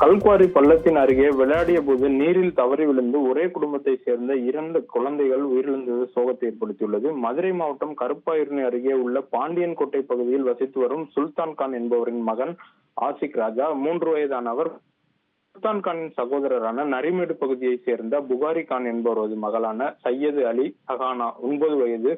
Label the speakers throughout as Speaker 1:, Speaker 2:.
Speaker 1: கல்குவாரி பள்ளத்தின் அருகே விளையாடிய போது நீரில் தவறி விழுந்து ஒரே குடும்பத்தை சேர்ந்த 2 குழந்தைகள் உயிரிழந்தது சோகத்தை ஏற்படுத்தியுள்ளது. மதுரை மாவட்டம் கருப்பாயூரணி அருகே உள்ள பாண்டியன்கோட்டை பகுதியில் வசித்து வரும் சுல்தான் கான் என்பவரின் மகன் ஆசிக் ராஜா 3 வயதானவர். சுல்தான் கானின் சகோதரரான நரிமேடு பகுதியை சேர்ந்த புகாரி கான் என்பவரது மகளான சையது அலி சஹானா 9 வயது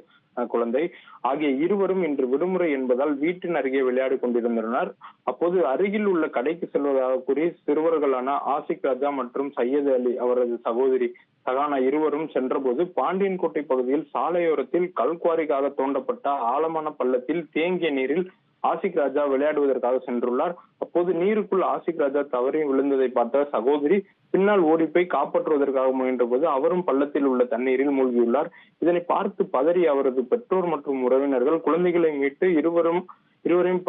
Speaker 1: குழந்தை ஆகிய இருவரும் இன்று விடுமுறை என்பதால் வீட்டின் அருகே விளையாடி கொண்டிருந்தனர். அப்போது அருகில் உள்ள கடைக்கு செல்வதாக கூறி சிறுவர்களான ஆசிக் ராஜா மற்றும் சையது அலி அவரது சகோதரி சகானா இருவரும் சென்றபோது பாண்டியன்கோட்டை பகுதியில் சாலையோரத்தில் கல்குவாரிக்காக தோண்டப்பட்ட ஆழமான பள்ளத்தில் தேங்கிய நீரில் ஆசிக் ராஜா விளையாடுவதற்காக சென்றுள்ளார். அப்போது நீருக்குள் ஆசிக் ராஜா தவறி விழுந்ததை பார்த்த சகோதரி பின்னால் ஓடிப்போய் காப்பாற்றுவதற்காக முயன்ற போது அவரும் பள்ளத்தில் உள்ள தண்ணீரில் மூழ்கியுள்ளார். இதனை பார்த்து பதறி அவரது பெற்றோர் மற்றும் உறவினர்கள் குழந்தைகளை மீட்டு இருவரையும்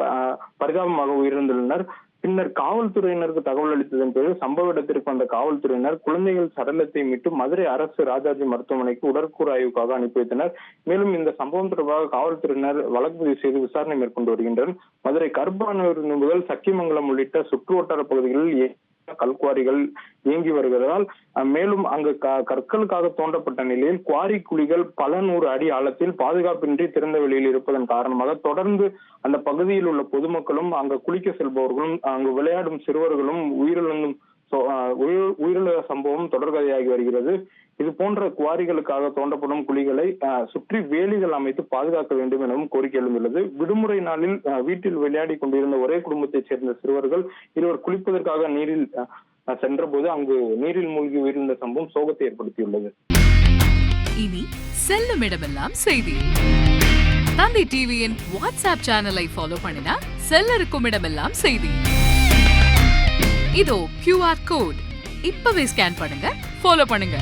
Speaker 1: பரிதாபமாக உயிரிழந்துள்ளனர். பின்னர் காவல்துறையினருக்கு தகவல் அளித்ததன் பேரில் சம்பவ இடத்திற்கு வந்த காவல்துறையினர் குழந்தைகள் சடலத்தை மீட்டு மதுரை அரசு ராஜாஜி மருத்துவமனைக்கு உடற்கூறு ஆய்வுக்காக அனுப்பி வைத்தனர். மேலும் இந்த சம்பவம் தொடர்பாக காவல்துறையினர் வழக்கு பதிவு செய்து விசாரணை மேற்கொண்டு வருகின்றனர். மதுரை கருப்பானூர் முதல் சக்கிமங்கலம் உள்ளிட்ட சுற்று வட்டார பகுதிகளில் கல்குவாரிகள் இயங்கி வருவதால் மேலும் அங்கு கற்களுக்காக தோண்டப்பட்ட நிலையில் குவாரி குழிகள் பல 100 அடி ஆழத்தில் பாதுகாப்பின்றி திறந்த வெளியில் இருப்பதன் காரணமாக தொடர்ந்து அந்த பகுதியில் உள்ள பொதுமக்களும் அங்கு குளிக்க செல்பவர்களும் அங்கு விளையாடும் சிறுவர்களும் உயிரிழந்த சம்பவம் தொடர்கதையாகி வருகிறது. இது போன்ற குவாரிகளுக்காக தோண்டப்படும் குழிகளை சுற்றி வேலிகள் அமைத்து பாதுகாக்க வேண்டும் எனவும் கோரிக்கை எழுந்துள்ளது. விடுமுறை நாளில் வீட்டில் விளையாடி கொண்டிருந்த ஒரே குடும்பத்தைச் சேர்ந்த சிறுவர்கள் இருவர் குளிப்பதற்காக நீரில் சென்ற போது அங்கு நீரில் மூழ்கி உயிரிழந்த சம்பவம் சோகத்தை ஏற்படுத்தியுள்ளது.
Speaker 2: இனி செல்லும் இடமெல்லாம் செய்தி. தந்தை டிவியின் வாட்ஸ்அப் சேனலை ஃபாலோ பண்ணினா செல்ல இருக்கும் இடமெல்லாம் செய்தி. இதோ QR கோட் இப்பவே ஸ்கேன் பண்ணுங்க, ஃபாலோ பண்ணுங்க.